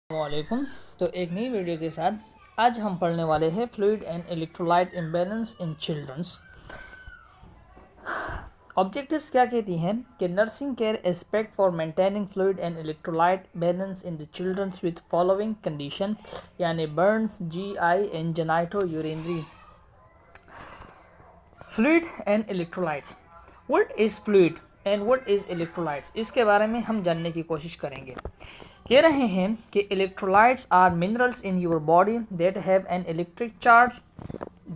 वालेकुम। तो एक नई वीडियो के साथ आज हम पढ़ने वाले हैं fluid and electrolyte imbalance in childrens. Objectives क्या कहती हैं कि nursing care aspect for maintaining fluid and electrolyte balance in the childrens with following condition, यानी burns, GI and genito urinary. Fluid and electrolytes, what is fluid and what is electrolytes, इसके बारे में हम जानने की कोशिश करेंगे। कह रहे हैं कि electrolytes are minerals in your body that have an electric charge.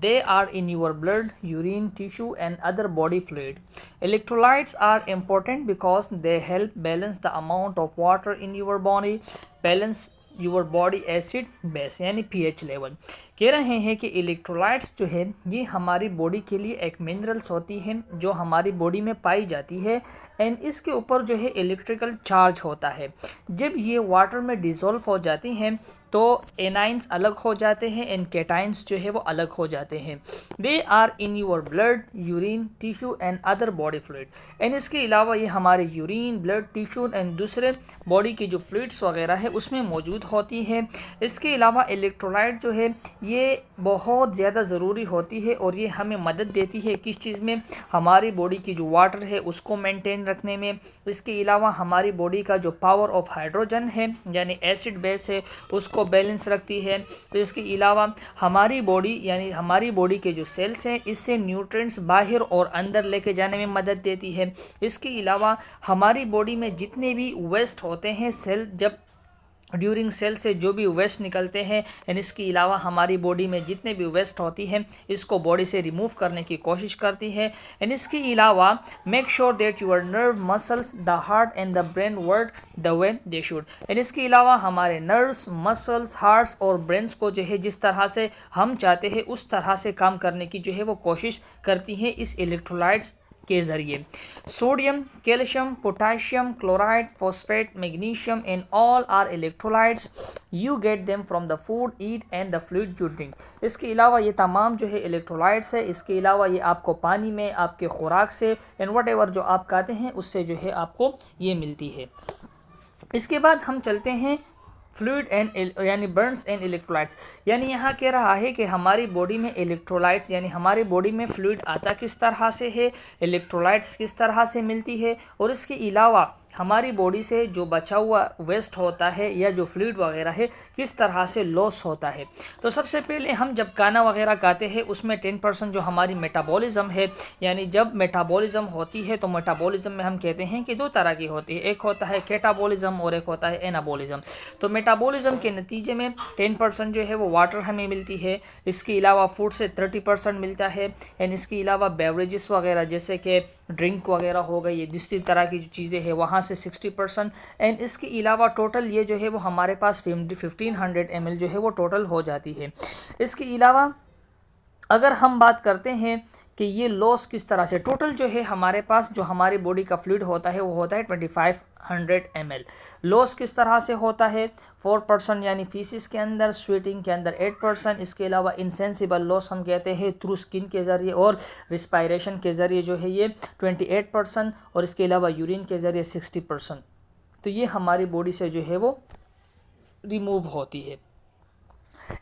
They are in your blood, urine, tissue and other body fluid. Electrolytes are important because they help balance the amount of water in your body, balance your body acid base यानी pH level. कह रहे हैं कि electrolytes जो है ये हमारी body के लिए एक मिनरल्स होती है जो हमारी बॉडी में पाई जाती है एंड इसके ऊपर जो है इलेक्ट्रिकल चार्ज होता है। जब ये वाटर में डिज़ोल्व हो जाती हैं तो एनाइंस अलग हो जाते हैं एंड कैटाइंस जो है वो अलग हो जाते हैं। They are in your blood, urine, tissue and other body fluid. And इसके अलावा ये हमारे यूरिन, ब्लड, टिश्यू एंड दूसरे बॉडी की जो फ्लूइड्स वगैरह है उसमें मौजूद होती है। इसके अलावा इलेक्ट्रोलाइट जो है ये बहुत ज़्यादा ज़रूरी होती है और ये हमें मदद देती है किस चीज़ में, हमारी बॉडी की जो वाटर है उसको मेंटेन रखने में। इसके अलावा हमारी बॉडी का जो पावर ऑफ हाइड्रोजन है यानी एसिड बेस है उसको बैलेंस रखती है। तो इसके अलावा हमारी बॉडी यानी हमारी बॉडी के जो सेल्स हैं इससे न्यूट्रिएंट्स बाहर और अंदर लेके जाने में मदद देती है। इसके अलावा हमारी बॉडी में जितने भी वेस्ट होते हैं सेल, जब ड्यूरिंग सेल से जो भी वेस्ट निकलते हैं एंड इसके अलावा हमारी बॉडी में जितने भी वेस्ट होती है इसको बॉडी से रिमूव करने की कोशिश करती है। एंड इसके अलावा make sure that your nerve, muscles, the heart and the brain work the way they should. And इसके अलावा हमारे नर्व्स, मसल्स, हार्ट्स और ब्रेन्स को जो है जिस तरह से हम चाहते हैं उस तरह से काम करने की जो है वो कोशिश करती है इस इलेक्ट्रोलाइट्स के जरिए। Sodium, calcium, potassium, chloride, phosphate, magnesium and all are electrolytes. You get them from the food, eat and the fluid you drink. इसके अलावा ये तमाम जो है इलेक्ट्रोलाइट्स है, इसके अलावा ये आपको पानी में, आपके खुराक से एंड वट एवर जो आप खाते हैं उससे जो है आपको ये मिलती है। इसके बाद हम चलते हैं फ्लूइड एंड यानी बर्न्स एंड इलेक्ट्रोलाइट्स। यानी यहाँ कह रहा है कि हमारी बॉडी में इलेक्ट्रोलाइट्स यानी हमारी बॉडी में फ्लूइड आता किस तरह से है, इलेक्ट्रोलाइट्स किस तरह से मिलती है और इसके अलावा हमारी बॉडी से जो बचा हुआ वेस्ट होता है या जो फ्लूइड वगैरह है किस तरह से लॉस होता है। तो सबसे पहले हम जब खाना वगैरह खाते हैं उसमें 10% जो हमारी मेटाबॉलिज्म है, यानी जब मेटाबॉलिज्म होती है तो मेटाबॉलिज्म में हम कहते हैं कि दो तरह की होती है, एक होता है कैटाबॉलिज्म और एक होता है एनाबॉलिज्म। तो मेटाबॉलिज्म के नतीजे में 10% जो है वो वाटर हमें मिलती है। इसके अलावा फूड से 30% मिलता है एंड इसके अलावा बेवरेजेस वगैरह जैसे कि ड्रिंक वगैरह हो गई, ये दूसरी तरह की जो चीज़ें हैं वहाँ से 60%। एंड इसके अलावा टोटल ये जो है वो हमारे पास 1500 ml जो है वो टोटल हो जाती है। इसके अलावा अगर हम बात करते हैं कि ये लॉस किस तरह से, टोटल जो है हमारे पास जो हमारी बॉडी का फ्लूइड होता है वो होता है 2500 ml। लॉस किस तरह से होता है, 4% यानी फीसिस के अंदर, स्वेटिंग के अंदर 8%। इसके अलावा इंसेंसिबल लॉस हम कहते हैं थ्रू स्किन के ज़रिए और रिस्पायरेशन के ज़रिए जो है ये 28% और इसके अलावा यूरिन के ज़रिए 60%। तो ये हमारी बॉडी से जो है वो रिमूव होती है।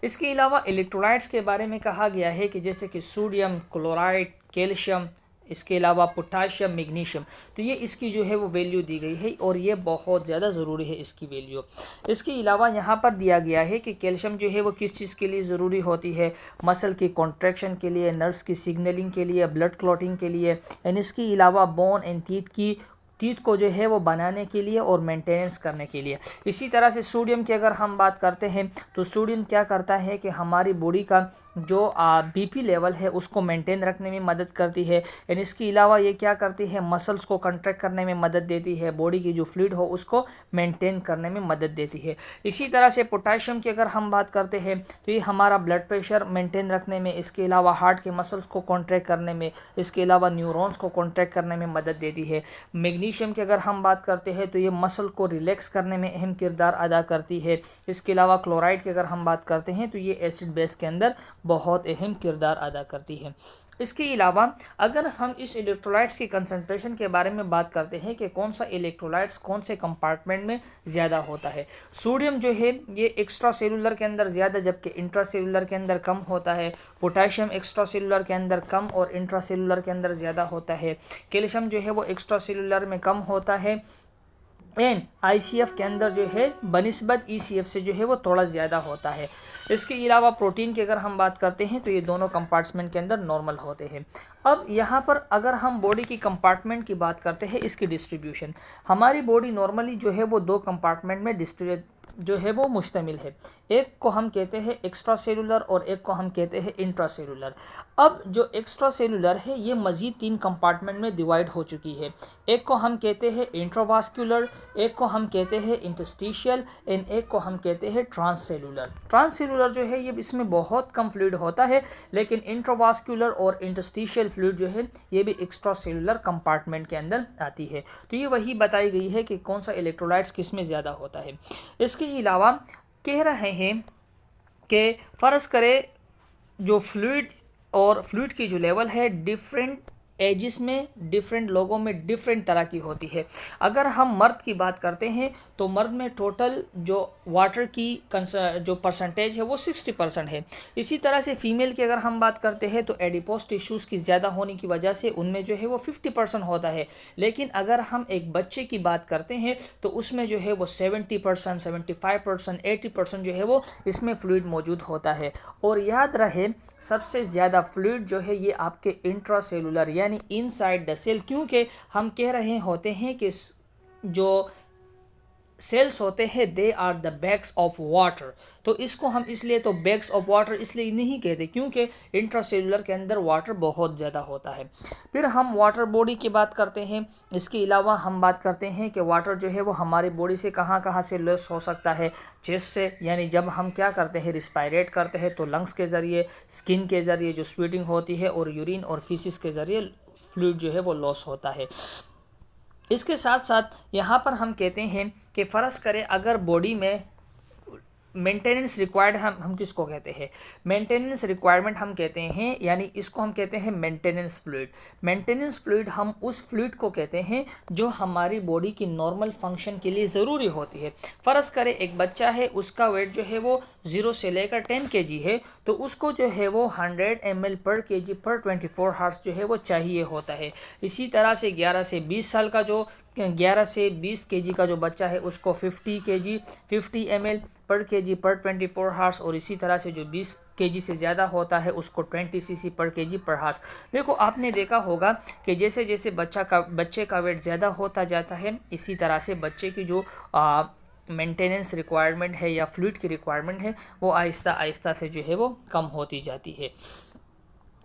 इसके अलावा इलेक्ट्रोलाइट्स के बारे में कहा गया है कि जैसे कि सोडियम, क्लोराइड, कैल्शियम, इसके अलावा पोटाशियम, मैग्नीशियम, तो ये इसकी जो है वो वैल्यू दी गई है और ये बहुत ज़्यादा ज़रूरी है इसकी वैल्यू। इसके अलावा यहाँ पर दिया गया है कि कैल्शियम जो है वो किस चीज़ के लिए ज़रूरी होती है, मसल की कॉन्ट्रैक्शन के लिए, नर्व्स की सिग्नलिंग के लिए, ब्लड क्लॉटिंग के लिए एंड इसके अलावा बोन एंड टीथ को जो है वो बनाने के लिए और मेंटेनेंस करने के लिए। इसी तरह से सोडियम की अगर हम बात करते हैं तो सोडियम क्या करता है कि हमारी बॉडी का जो बीपी लेवल है उसको मेंटेन रखने में मदद करती है एंड इसके अलावा ये क्या करती है, मसल्स को कंट्रैक्ट करने में मदद देती है, बॉडी की जो फ्लूइड हो उसको मेंटेन करने में मदद देती है। इसी तरह से पोटाशियम की अगर हम बात करते हैं तो ये हमारा ब्लड प्रेशर मेंटेन रखने में, इसके अलावा हार्ट के मसल्स को कॉन्ट्रैक्ट करने में, इसके अलावा न्यूरॉन्स को कॉन्ट्रैक्ट करने में मदद देती है। मैग्नीशियम की अगर हम बात करते हैं तो ये मसल को रिलैक्स करने में अहम किरदार अदा करती है। इसके अलावा क्लोराइड की अगर हम बात करते हैं तो ये एसिड बेस के अंदर बहुत अहम किरदार अदा करती है। इसके अलावा अगर हम इस इलेक्ट्रोलाइट्स की कंसंट्रेशन के बारे में बात करते हैं कि कौन सा इलेक्ट्रोलाइट्स कौन से कंपार्टमेंट में ज़्यादा होता है, सोडियम जो है ये एक्स्ट्रा सेलुलर के अंदर ज़्यादा जबकि इंट्रा सेलुलर के अंदर कम होता है। पोटाशियम एक्स्ट्रा सेलुलर के अंदर कम और इंट्रा सेलुलर के अंदर ज़्यादा होता है। कैल्शियम जो है वो एक्स्ट्रा सेलुलर में कम होता है एंड ICF के अंदर जो है बनिस्बत ECF से जो है वो थोड़ा ज़्यादा होता है। इसके अलावा प्रोटीन की अगर हम बात करते हैं तो ये दोनों कंपार्टमेंट के अंदर नॉर्मल होते हैं। अब यहाँ पर अगर हम बॉडी की कंपार्टमेंट की बात करते हैं, इसकी डिस्ट्रीब्यूशन, हमारी बॉडी नॉर्मली जो है वो 2 कंपार्टमेंट में जो है वो मुश्तमिल है। एक को हम कहते हैं एक्स्ट्रा सेलुलर और एक को हम कहते हैं इंट्रा सेलुलर। अब जो एक्स्ट्रा सेलुलर है ये मज़ीद 3 कंपार्टमेंट में डिवाइड हो चुकी है। एक को हम कहते हैं इंट्रावास्कुलर, एक को हम कहते हैं इंटरस्टिशियल एंड एक को हम कहते हैं ट्रांससेलुलर। ट्रांससेलुलर जो है ये इसमें बहुत कम फ्लूइड होता है, लेकिन इंट्रावास्कुलर और इंटरस्टिशियल फ्लूइड जो है ये भी एक्स्ट्रा सेलुलर कंपार्टमेंट के अंदर आती है। तो ये वही बताई गई है कि कौन सा इलेक्ट्रोलाइट्स किस में ज़्यादा होता है। इसके अलावा कह रहे हैं कि फ़र्ज़ करें जो फ्लूइड और फ्लूइड की जो लेवल है डिफरेंट एजिस में डिफरेंट लोगों में डिफरेंट तरह की होती है। अगर हम मर्द की बात करते हैं तो मर्द में टोटल जो वाटर की जो परसेंटेज है वो 60% है। इसी तरह से फीमेल की अगर हम बात करते हैं तो एडिपोज टिश्यूज़ की ज़्यादा होने की वजह से उनमें जो है वो 50% होता है। लेकिन अगर हम एक बच्चे की बात करते हैं तो उसमें जो है वो 70%, 75%, 80% जो है वो इसमें फ्लूइड मौजूद होता है। और याद रहे सबसे ज़्यादा फ्लूइड जो है ये आपके इंट्रा सेलुलर यानी इनसाइड द सेल, क्योंकि हम कह रहे होते हैं कि जो सेल्स होते हैं they are the bags of water. तो इसको हम इसलिए तो बैग्स ऑफ वाटर इसलिए नहीं कहते क्योंकि इंट्रासेलुलर के अंदर वाटर बहुत ज़्यादा होता है। फिर हम वाटर बॉडी की बात करते हैं। इसके अलावा हम बात करते हैं कि वाटर जो है वो हमारी बॉडी से कहाँ कहाँ से लॉस हो सकता है। चेस्ट से, यानी जब हम क्या करते हैं रिस्पायरेट करते हैं तो लंग्स के ज़रिए, स्किन के ज़रिए जो स्वेटिंग होती है, और यूरिन और फीसिस के ज़रिए फ्लूइड जो है वो लॉस होता है। इसके साथ साथ यहाँ पर हम कहते हैं कि फ़र्ज़ करें अगर बॉडी में मेंटेनेंस रिक्वायर्ड, हम किसको कहते हैं मेंटेनेंस रिक्वायरमेंट हम कहते हैं, यानी इसको हम कहते हैं मेंटेनेंस फ्लूइड। मेंटेनेंस फ्लूइड हम उस फ्लूइड को कहते हैं जो हमारी बॉडी की नॉर्मल फंक्शन के लिए ज़रूरी होती है। फ़र्ज़ करें एक बच्चा है, उसका वेट जो है वो 0 से लेकर 10 kg है, तो उसको जो है वो 100 ml पर kg पर 24 हार्स जो है वो चाहिए होता है। इसी तरह से 11 से 20 साल का जो 11 से 20 kg का जो बच्चा है उसको 50 ml पर kg पर 24 हार्स, और इसी तरह से जो 20 kg से ज़्यादा होता है उसको 20 cc पर kg पर हार्स। देखो आपने देखा होगा कि जैसे जैसे बच्चे का वेट ज़्यादा होता जाता है, इसी तरह से बच्चे की जो मेंटेनेंस रिक्वायरमेंट है या फ्लूइड की रिक्वायरमेंट है वो आहिस्ता आहिस्ता से जो है वो कम होती जाती है।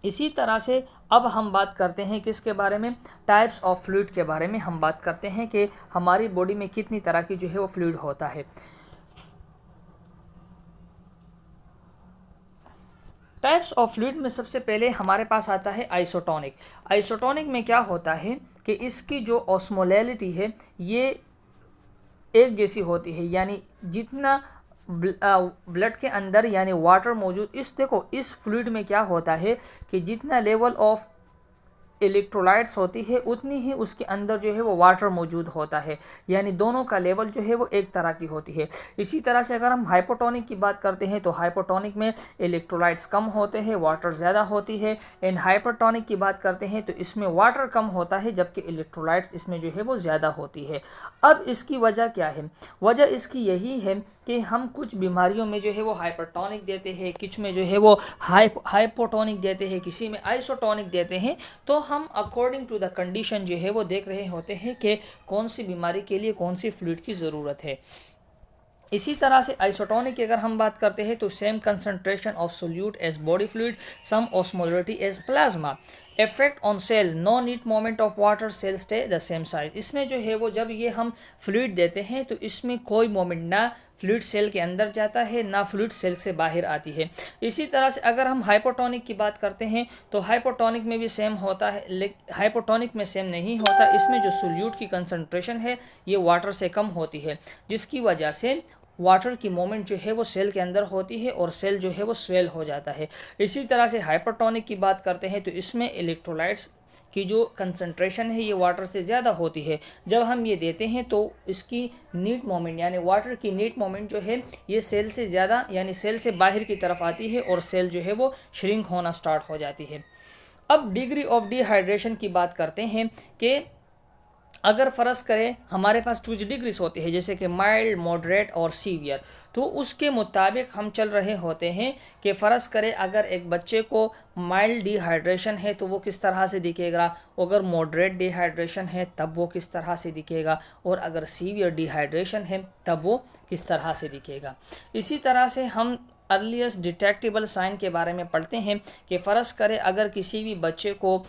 इसी तरह से अब हम बात करते हैं किसके बारे में, टाइप्स ऑफ फ्लूइड के बारे में हम बात करते हैं कि हमारी बॉडी में कितनी तरह की जो है वो फ्लूइड होता है। टाइप्स ऑफ फ्लूइड में सबसे पहले हमारे पास आता है आइसोटोनिक। आइसोटोनिक में क्या होता है कि इसकी जो ऑस्मोलैलिटी है ये एक जैसी होती है, यानी जितना ब्लड के अंदर यानी वाटर मौजूद, इस फ्लूइड में क्या होता है कि जितना लेवल ऑफ इलेक्ट्रोलाइट्स होती है उतनी ही उसके अंदर जो है वो वाटर मौजूद होता है, यानी दोनों का लेवल जो है वो एक तरह की होती है। इसी तरह से अगर हम हाइपोटोनिक की बात करते हैं तो हाइपोटोनिक में इलेक्ट्रोलाइट्स कम होते हैं, वाटर ज़्यादा होती है। एंड हाइपरटोनिक की बात करते हैं तो इसमें वाटर कम होता है जबकि इलेक्ट्रोलाइट्स इसमें जो है वो ज़्यादा होती है। अब इसकी वजह क्या है, वजह इसकी यही है कि हम कुछ बीमारियों में जो है वो हाइपरटोनिक देते हैं, कुछ में जो है वो हाइपोटोनिक देते हैं, किसी में आइसोटोनिक देते हैं। तो हम अकॉर्डिंग टू द कंडीशन जो है वो देख रहे होते हैं कि कौन सी बीमारी के लिए कौन सी फ्लूइड की ज़रूरत है। इसी तरह से आइसोटोनिक की अगर हम बात करते हैं तो same concentration of solute as body fluid, same osmolarity as plasma, effect on cell, no need moment of water, cell stay the same size. इसमें जो है वो जब ये हम फ्लूइड देते हैं तो इसमें कोई मोमेंट ना फ्लूइड सेल के अंदर जाता है ना फ्लूइड सेल से बाहर आती है। इसी तरह से अगर हम हाइपोटोनिक की बात करते हैं तो हाइपोटोनिक में भी सेम होता है, लेकिन हाइपोटोनिक में सेम नहीं होता। इसमें जो सोल्यूट की कंसंट्रेशन है ये वाटर से कम होती है, जिसकी वजह से वाटर की मूवमेंट जो है वो सेल के अंदर होती है और सेल जो है वो स्वेल हो जाता है। इसी तरह से हाइपरटोनिक की बात करते हैं तो इसमें इलेक्ट्रोलाइट्स की जो कंसंट्रेशन है ये वाटर से ज़्यादा होती है। जब हम ये देते हैं तो इसकी नीट मोमेंट यानी वाटर की नीट मोमेंट जो है ये सेल से ज़्यादा यानी सेल से बाहर की तरफ आती है और सेल जो है वो श्रिंक होना स्टार्ट हो जाती है। अब डिग्री ऑफ डिहाइड्रेशन की बात करते हैं कि अगर फ़र्ज़ करें हमारे पास कुछ डिग्रीज होती है जैसे कि माइल्ड, मॉडरेट और सीवियर, तो उसके मुताबिक हम चल रहे होते हैं कि फ़र्ज़ करें अगर एक बच्चे को माइल्ड डिहाइड्रेशन है तो वो किस तरह से दिखेगा, अगर मॉडरेट डिहाइड्रेशन है तब वो किस तरह से दिखेगा, और अगर सीवियर डिहाइड्रेशन है तब वो किस तरह से दिखेगा। इसी तरह से हम अर्लीस्ट डिटेक्टेबल साइन के बारे में पढ़ते हैं कि फ़र्ज़ करें अगर किसी भी बच्चे को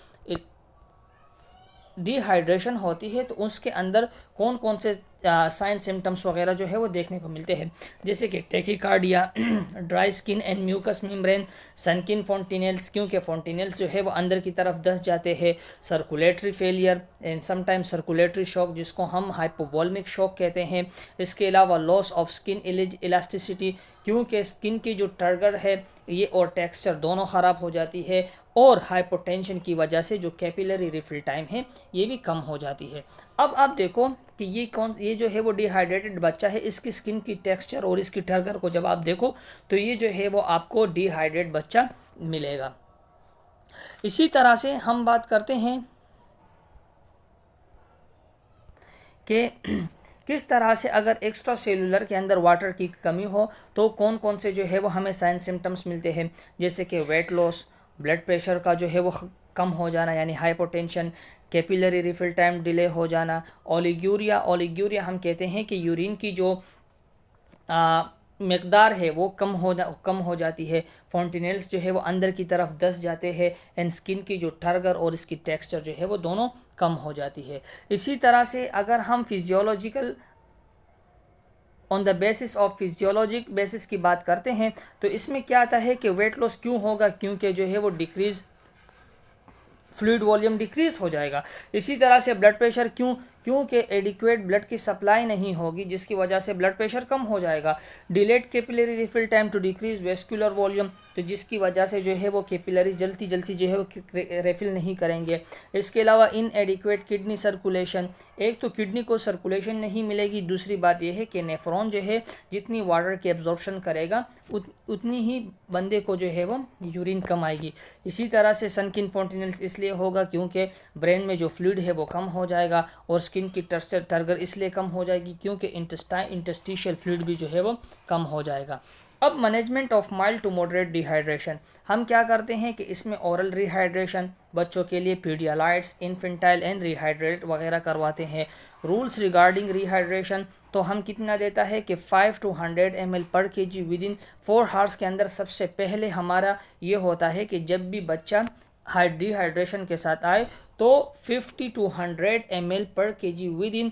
डिहाइड्रेशन होती है तो उसके अंदर कौन कौन से साइन सिम्टम्स वगैरह जो है वो देखने को मिलते हैं, जैसे कि tachycardia, dry skin and mucous membrane, sunken fontanelles क्योंकि फोंटिनेल्स जो है वो अंदर की तरफ धंस जाते हैं, circulatory failure and sometimes circulatory shock जिसको हम हाइपोवॉल्मिक शॉक कहते हैं। इसके अलावा लॉस ऑफ स्किन इलास्टिसिटी क्योंकि स्किन की जो टर्गर है ये और टेक्सचर दोनों ख़राब हो जाती है, और हाइपोटेंशन की वजह से जो कैपिलरी रिफिल टाइम है ये भी कम हो जाती है। अब आप देखो कि ये जो है वो डिहाइड्रेटेड बच्चा है, इसकी स्किन की टेक्सचर और इसकी टर्गर को जब आप देखो तो ये जो है वो आपको डिहाइड्रेट बच्चा मिलेगा। इसी तरह से हम बात करते हैं कि किस तरह से अगर एक्स्ट्रा सेलुलर के अंदर वाटर की कमी हो तो कौन कौन से जो है वो हमें साइन सिम्टम्स मिलते हैं, जैसे कि वेट लॉस, ब्लड प्रेशर का जो है वो कम हो जाना यानी hypotension, capillary refill time delay हो जाना, ओलिग्यूरिया हम कहते हैं कि यूरिन की जो मकदार है वो कम हो जाती है, फोंटिनेल्स जो है वो अंदर की तरफ धंस जाते हैं एंड स्किन की जो टर्गर और इसकी टेक्सचर जो है वो दोनों कम हो जाती है। इसी तरह से अगर हम physiological on the basis of physiologic basis की बात करते हैं तो इसमें क्या आता है कि वेट लॉस क्यों होगा, क्योंकि जो है वो डिक्रीज फ्लूइड वॉल्यूम डिक्रीज हो जाएगा। इसी तरह से ब्लड प्रेशर क्योंकि एडिक्वेट ब्लड की सप्लाई नहीं होगी जिसकी वजह से ब्लड प्रेशर कम हो जाएगा। Delayed capillary refill time to decrease vascular volume, तो जिसकी वजह से जो है वो कैपिलरी जल्दी जो है वो रिफिल नहीं करेंगे। इसके अलावा इनएडिक्वेट किडनी सर्कुलेशन, एक तो किडनी को सर्कुलेशन नहीं मिलेगी, दूसरी बात यह है कि नेफ्रॉन जो है जितनी वाटर की एब्जॉर्प्शन करेगा उतनी ही बंदे को जो है वो यूरिन कम आएगी। इसी तरह से सनकिन फोंटिनेल्स इसलिए होगा क्योंकि ब्रेन में जो फ्लूइड है वो कम हो जाएगा, और स्किन की टर्गर इसलिए कम हो जाएगी क्योंकि इंटस्टिशियल फ्लूइड भी जो है वो कम हो जाएगा। अब management of mild to moderate dehydration हम क्या करते हैं कि इसमें ओरल रिहाइड्रेशन बच्चों के लिए पीडियालाइट्स, इन्फेंटाइल एंड रिहाइड्रेट वगैरह करवाते हैं। रूल्स रिगार्डिंग रिहाइड्रेशन तो हम कितना देता है कि 5 to 100 ml पर kg विद इन 4 आवर्स के अंदर। सबसे पहले हमारा ये होता है कि जब भी बच्चा डिहाइड्रेशन के साथ आए तो 50 to 100 ml पर kg विद इन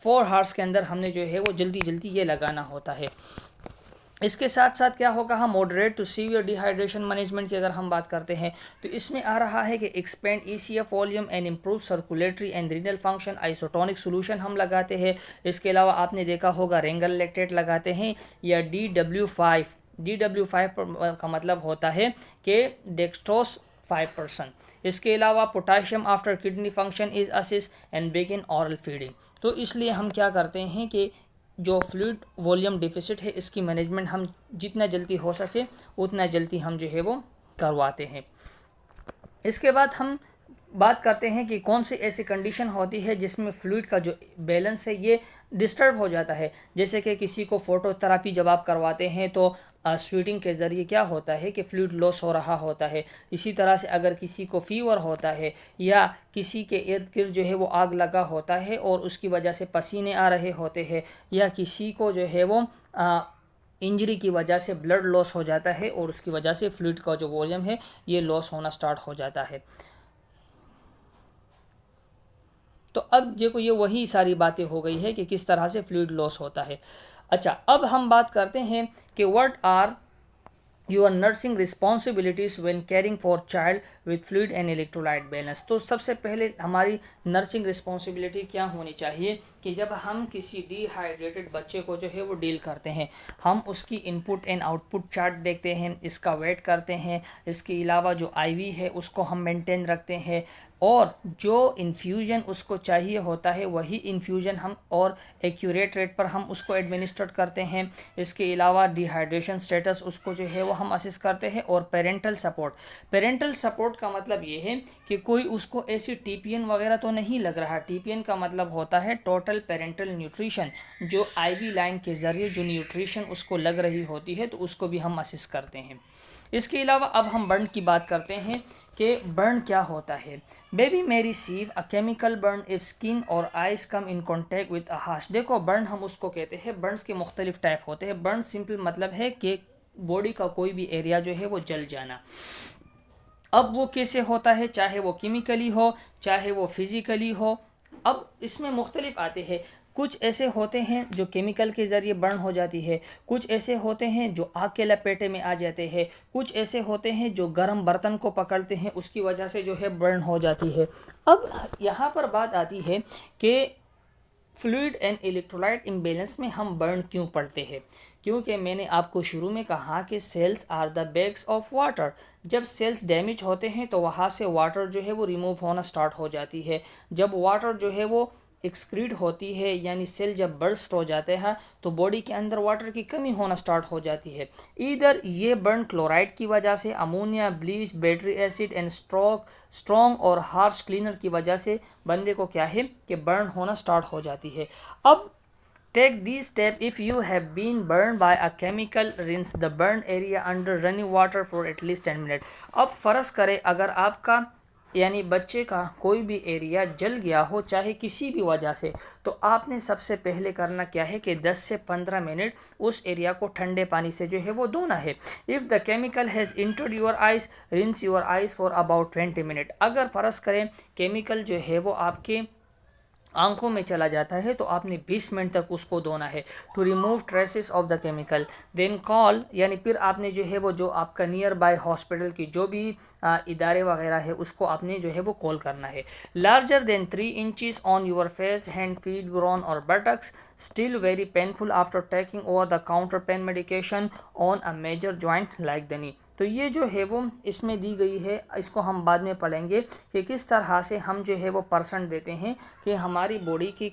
4 आवर्स के अंदर हमने जो है वो जल्दी ये लगाना होता है। इसके साथ साथ क्या होगा, हम moderate to severe dehydration management की अगर हम बात करते हैं तो इसमें आ रहा है कि expand ECF volume and improve circulatory and renal function, isotonic solution हम लगाते हैं। इसके अलावा आपने देखा होगा रेंगल लैक्टेट लगाते हैं या DW5 का मतलब होता है कि डेक्सट्रोस 5%। इसके अलावा potassium after kidney function is assist and begin oral feeding. तो इसलिए हम क्या करते हैं कि जो फ्लूइड वॉल्यूम डिफिसिट है इसकी मैनेजमेंट हम जितना जल्दी हो सके उतना जल्दी हम जो है वो करवाते हैं। इसके बाद हम बात करते हैं कि कौन सी ऐसी कंडीशन होती है जिसमें फ्लूइड का जो बैलेंस है ये डिस्टर्ब हो जाता है। जैसे कि किसी को फोटोथेरापी जब आप करवाते हैं तो स्वीटिंग के ज़रिए क्या होता है कि फ्लूइड लॉस हो रहा होता है। इसी तरह से अगर किसी को फीवर होता है या किसी के इर्द गिर्द जो है वो आग लगा होता है और उसकी वजह से पसीने आ रहे होते हैं, या किसी को जो है वो इंजरी की वजह से ब्लड लॉस हो जाता है और उसकी वजह से फ्लूइड का जो वॉल्यूम है ये लॉस होना स्टार्ट हो जाता है। तो अब देखो ये वही सारी बातें हो गई है कि किस तरह से फ्लूइड लॉस होता है। अच्छा, अब हम बात करते हैं कि what are your nursing responsibilities when caring for child with fluid and electrolyte balance। तो सबसे पहले हमारी नर्सिंग रिस्पॉन्सिबिलिटी क्या होनी चाहिए कि जब हम किसी डिहाइड्रेटेड बच्चे को जो है वो डील करते हैं, हम उसकी इनपुट एंड आउटपुट चार्ट देखते हैं, इसका वेट करते हैं, इसके अलावा जो आईवी है उसको हम मेंटेन रखते हैं, और जो इन्फ्यूजन उसको चाहिए होता है वही इन्फ्यूजन हम और एक्यूरेट रेट पर हम उसको एडमिनिस्ट्रेट करते हैं। इसके अलावा डिहाइड्रेशन स्टेटस उसको जो है वो हम असिस्ट करते हैं। और पेरेंटल सपोर्ट का मतलब ये है कि कोई उसको ऐसी टीपीएन वगैरह तो नहीं लग रहा। टीपीएन का मतलब होता है टोटल पेरेंटल न्यूट्रिशन, जो आईवी लाइन के ज़रिए जो न्यूट्रिशन उसको लग रही होती है तो उसको भी हम असिस्ट करते हैं। इसके अलावा अब हम बर्न की बात करते हैं कि बर्न क्या होता है। Baby may receive a chemical burn if skin और ice come in contact with a harsh। देखो बर्न हम उसको कहते हैं, बर्न्स के मुख्तलिफ टाइप होते हैं। बर्न सिंपल मतलब है कि बॉडी का कोई भी एरिया जो है वो जल जाना। अब वो कैसे होता है, चाहे वो केमिकली हो चाहे वो फिजिकली हो। अब इसमें मुख्तलिफ आते हैं। कुछ ऐसे होते हैं जो केमिकल के ज़रिए बर्न हो जाती है, कुछ ऐसे होते हैं जो आग के लपेटे में आ जाते हैं, कुछ ऐसे होते हैं जो गर्म बर्तन को पकड़ते हैं उसकी वजह से जो है बर्न हो जाती है। अब यहाँ पर बात आती है कि फ्लूइड एंड इलेक्ट्रोलाइट इम्बेलेंस में हम बर्न क्यों पढ़ते हैं, क्योंकि मैंने आपको शुरू में कहा कि cells are the bags of water. जब सेल्स डैमेज होते हैं तो वहाँ से वाटर जो है वो रिमूव होना स्टार्ट हो जाती है। जब वाटर जो है वो एक्सक्रीट होती है यानी सेल जब बर्स्ट हो जाते हैं तो बॉडी के अंदर वाटर की कमी होना स्टार्ट हो जाती है। इधर ये बर्न क्लोराइड की वजह से, ammonia, bleach, battery acid and strong और हार्श क्लीनर की वजह से बंदे को क्या है कि बर्न होना स्टार्ट हो जाती है। अब take these steps if you have been burned by a chemical, rinse the burned area under running water for at least 10 minutes। अब फ़र्ज़ करें अगर आपका यानी बच्चे का कोई भी एरिया जल गया हो चाहे किसी भी वजह से, तो आपने सबसे पहले करना क्या है कि 10 से 15 मिनट उस एरिया को ठंडे पानी से जो है वो धोना है। If the chemical has entered your eyes, rinse your eyes for about 20 minute. अगर फ़र्ज़ करें केमिकल जो है वो आपके आंखों में चला जाता है तो आपने 20 मिनट तक उसको धोना है, to remove traces of the chemical. Then call यानी फिर आपने जो है वो जो आपका नियर बाय हॉस्पिटल की जो भी इदारे वगैरह है उसको आपने जो है वो कॉल करना है। Larger than 3 inches on your face, hand, feet, groin और buttocks, still very painful after taking over the counter pain medication on a major joint like the knee. तो ये जो है वो इसमें दी गई है, इसको हम बाद में पढ़ेंगे कि किस तरह से हम जो है वो परसेंट देते हैं कि हमारी बॉडी की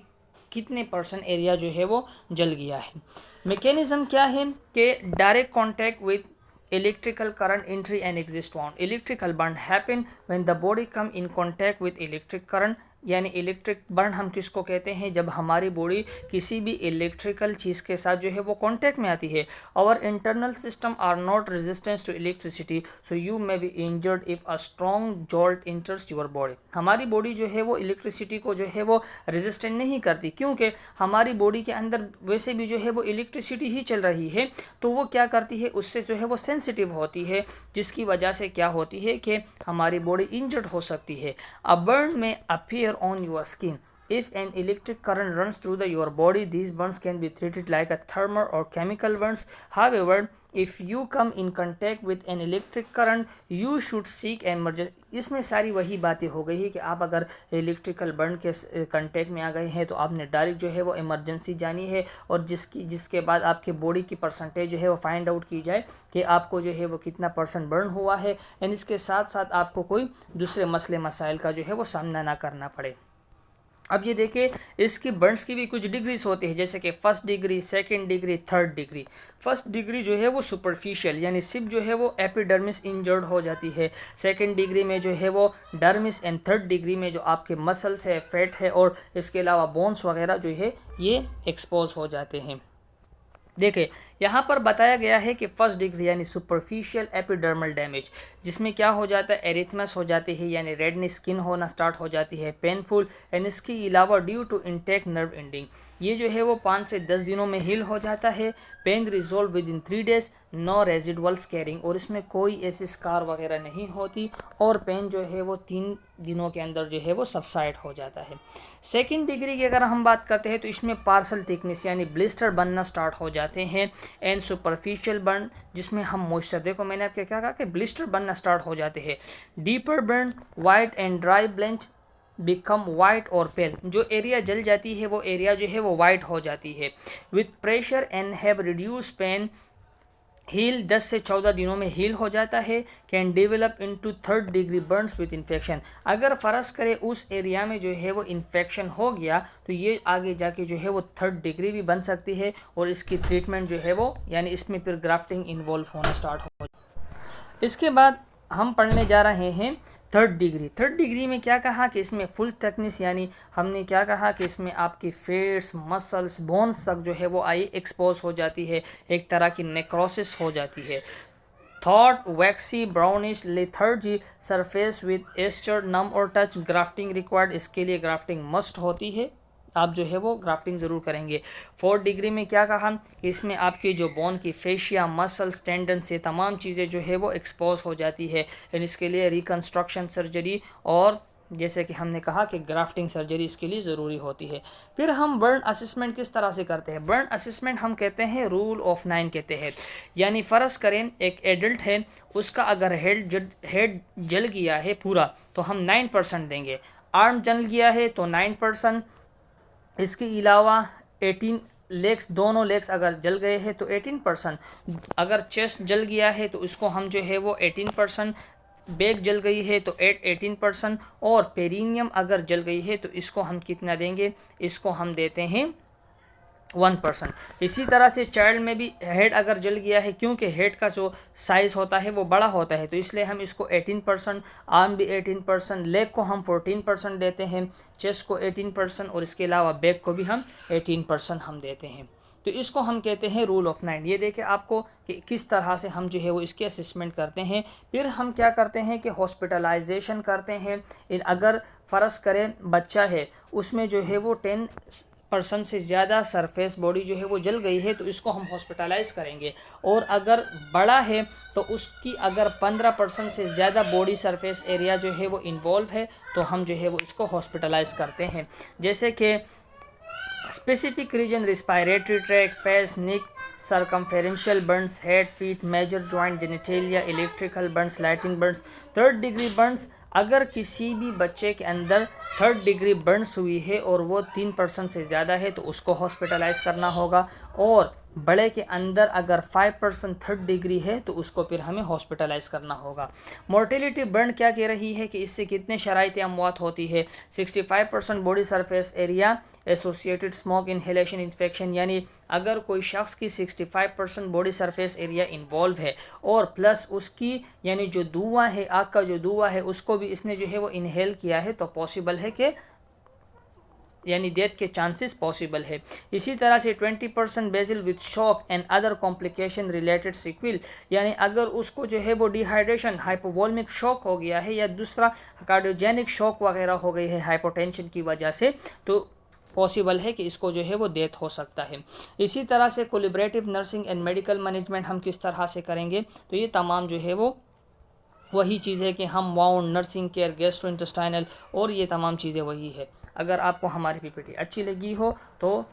कितने परसेंट एरिया जो है वो जल गया है। मैकेनिज्म क्या है कि direct contact with electrical current entry and exist wound। electrical burn happen when the body come in contact with electric current। यानी इलेक्ट्रिक बर्न हम किसको कहते हैं, जब हमारी बॉडी किसी भी इलेक्ट्रिकल चीज़ के साथ जो है वो कांटेक्ट में आती है। Our internal system are not resistance to electricity, so you may be injured if a strong jolt enters your body. हमारी बॉडी जो है वो इलेक्ट्रिसिटी को जो है वो रेजिस्टेंट नहीं करती, क्योंकि हमारी बॉडी के अंदर वैसे भी जो है वो इलेक्ट्रिसिटी ही चल रही है, तो वो क्या करती है उससे जो है वो सेंसिटिव होती है, जिसकी वजह से क्या होती है कि हमारी बॉडी इंजर्ड हो सकती है। अ बर्न में appear on your skin if an electric current runs through your body। these burns can be treated like a thermal or chemical burns। however if you come in contact with an electric current you should seek emergency। इसमें सारी वही बातें हो गई है कि आप अगर इलेक्ट्रिकल बर्न के कांटेक्ट में आ गए हैं तो आपने डायरेक्ट जो है वो इमरजेंसी जानी है, और जिसके बाद आपके बॉडी की परसेंटेज जो है वो फाइंड आउट की जाए कि आपको जो है वो कितना परसेंट बर्न हुआ है, एंड इसके साथ साथ आपको कोई दूसरे मसले मसाइल का जो है वो सामना ना करना पड़े। अब ये देखिए इसकी बर्न्स की भी कुछ डिग्रीज होती है, जैसे कि first degree, second degree, third degree. First degree जो है वो सुपरफिशियल यानी सिर्फ जो है वो एपिडर्मिस इंजर्ड हो जाती है, सेकंड डिग्री में जो है वो डर्मिस, एंड थर्ड डिग्री में जो आपके मसल्स है, फैट है और इसके अलावा बोन्स वगैरह जो है ये एक्सपोज हो जाते हैं। देखिए यहाँ पर बताया गया है कि फर्स्ट डिग्री यानी सुपरफिशियल एपिडर्मल डैमेज, जिसमें क्या हो जाता है एरिथमस हो जाती है यानी रेडनेस स्किन होना स्टार्ट हो जाती है, पेनफुल, एंड इसके अलावा due to intact nerve ending. ये जो है वो 5 से 10 दिनों में हील हो जाता है। Pain resolve within 3 days, no residual scarring, और इसमें कोई ऐसी स्कार वगैरह नहीं होती, और पेन जो है वो 3 दिनों के अंदर जो है वो सबसाइड हो जाता है। सेकेंड डिग्री की अगर हम बात करते हैं तो इसमें पार्सल थिकनेस यानी ब्लिस्टर बनना स्टार्ट हो जाते हैं। एंड सुपरफिशियल बर्न जिसमें हम मॉइस्चर, देखो मैंने आपके क्या कहा कि ब्लिस्टर बनना स्टार्ट हो जाते हैं। Deeper burn, white and dry blanch become white और पेल, जो एरिया जल जाती है वो एरिया जो है वो वाइट हो जाती है। With pressure and have reduce pain, heal 10 से 14 दिनों में हील हो जाता है। Can develop into 3rd degree burns with infection, अगर फ़र्ज करे उस एरिया में जो है वो इन्फेक्शन हो गया तो ये आगे जाके जो है वो 3rd डिग्री भी बन सकती है और इसकी ट्रीटमेंट जो है वो यानी इसमें फिर ग्राफ्टिंग इन्वॉल्व होना स्टार्ट हो। इसके बाद हम पढ़ने जा रहे हैं 3rd डिग्री। 3rd डिग्री में क्या कहा कि इसमें फुल थिकनेस यानी हमने क्या कहा कि इसमें आपकी फेट्स, मसल्स, बोन्स तक जो है वो आई एक्सपोज हो जाती है, एक तरह की नेक्रोसिस हो जाती है। Thought waxy brownish lethargy surface with eschar numb और टच, ग्राफ्टिंग रिक्वायर्ड, इसके लिए ग्राफ्टिंग मस्ट होती है, आप जो है वो ग्राफ्टिंग ज़रूर करेंगे। 4th डिग्री में क्या कहा कि इसमें आपकी जो बोन की फेशिया, मसल्स, टेंडन से तमाम चीज़ें जो है वो एक्सपोज हो जाती है एंड इसके लिए रिकन्स्ट्रक्शन सर्जरी और जैसे कि हमने कहा कि ग्राफ्टिंग सर्जरी इसके लिए ज़रूरी होती है। फिर हम बर्न असेसमेंट किस तरह से करते हैं? बर्न असेसमेंट हम कहते हैं रूल ऑफ 9 के तहत, यानी फ़र्ज़ करें एक एडल्ट है, उसका अगर हेड जल गया है पूरा तो हम 9% देंगे, आर्म जल गया है तो 9%, इसके अलावा 18 लेग्स, दोनों लेग्स अगर जल गए हैं तो 18%, अगर चेस्ट जल गया है तो इसको हम जो है वो 18%, बैक जल गई है तो 18% और पेरिनियम अगर जल गई है तो इसको हम कितना देंगे? इसको हम देते हैं 1%। इसी तरह से चाइल्ड में भी हेड अगर जल गया है, क्योंकि हेड का जो साइज़ होता है वो बड़ा होता है तो इसलिए हम इसको 18%, आर्म भी 18%, लेग को हम 14% देते हैं, चेस्ट को 18% और इसके अलावा बैक को भी हम 18% हम देते हैं। तो इसको हम कहते हैं रूल ऑफ 9। ये देखें आपको कि किस तरह से हम जो है वो इसके असेसमेंट करते हैं। फिर हम क्या करते हैं कि हॉस्पिटलाइजेशन करते हैं। अगर फ़र्ज़ करें बच्चा है उसमें जो है वो 10% से ज़्यादा सरफेस बॉडी जो है वो जल गई है तो इसको हम हॉस्पिटलाइज़ करेंगे, और अगर बड़ा है तो उसकी अगर 15% से ज़्यादा बॉडी सरफेस एरिया जो है वो इन्वॉल्व है तो हम जो है वो इसको हॉस्पिटलाइज़ करते हैं। जैसे कि specific region, respiratory tract, face, neck, circumferential burns, head, feet, major joint, genitalia, electrical burns, lighting burns. 3rd degree burns, अगर किसी भी बच्चे के अंदर 3rd डिग्री बर्न्स हुई है और वो 3% से ज़्यादा है तो उसको हॉस्पिटलाइज़ करना होगा, और बड़े के अंदर अगर 5% 3rd डिग्री है तो उसको फिर हमें हॉस्पिटलाइज़ करना होगा। मोर्टेलिटी बर्न क्या कह रही है कि इससे कितने शराइत अमवात होती है? 65% body surface area associated smoke inhalation infection, यानी अगर कोई शख्स की 65% बॉडी सरफेस एरिया इन्वॉल्व है और प्लस उसकी यानी जो धुआं है, आग का जो धुआं है उसको भी इसने जो है वो इनहेल किया है तो पॉसिबल है कि यानी डेथ के चांसेस पॉसिबल है। इसी तरह से 20% basil with shock and other complication related sequel, यानी अगर उसको जो है वो डिहाइड्रेशन, हाइपोवोल्मिक शॉक हो गया है या दूसरा कार्डियोजेनिक शॉक वगैरह हो गई है हाइपोटेंशन की वजह से, तो पॉसिबल है कि इसको जो है वो डेथ हो सकता है। इसी तरह से कोलिब्रेटिव नर्सिंग एंड मेडिकल मैनेजमेंट हम किस तरह से करेंगे? तो ये तमाम जो है वो वही चीज़ है कि हम वाउंड, नर्सिंग केयर, गैस्ट्रोइंटेस्टाइनल और ये तमाम चीज़ें वही है। अगर आपको हमारी पीपीटी अच्छी लगी हो तो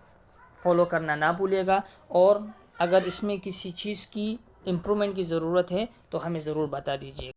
फॉलो करना ना भूलिएगा, और अगर इसमें किसी चीज़ की इम्प्रूवमेंट की ज़रूरत है तो हमें ज़रूर बता दीजिए।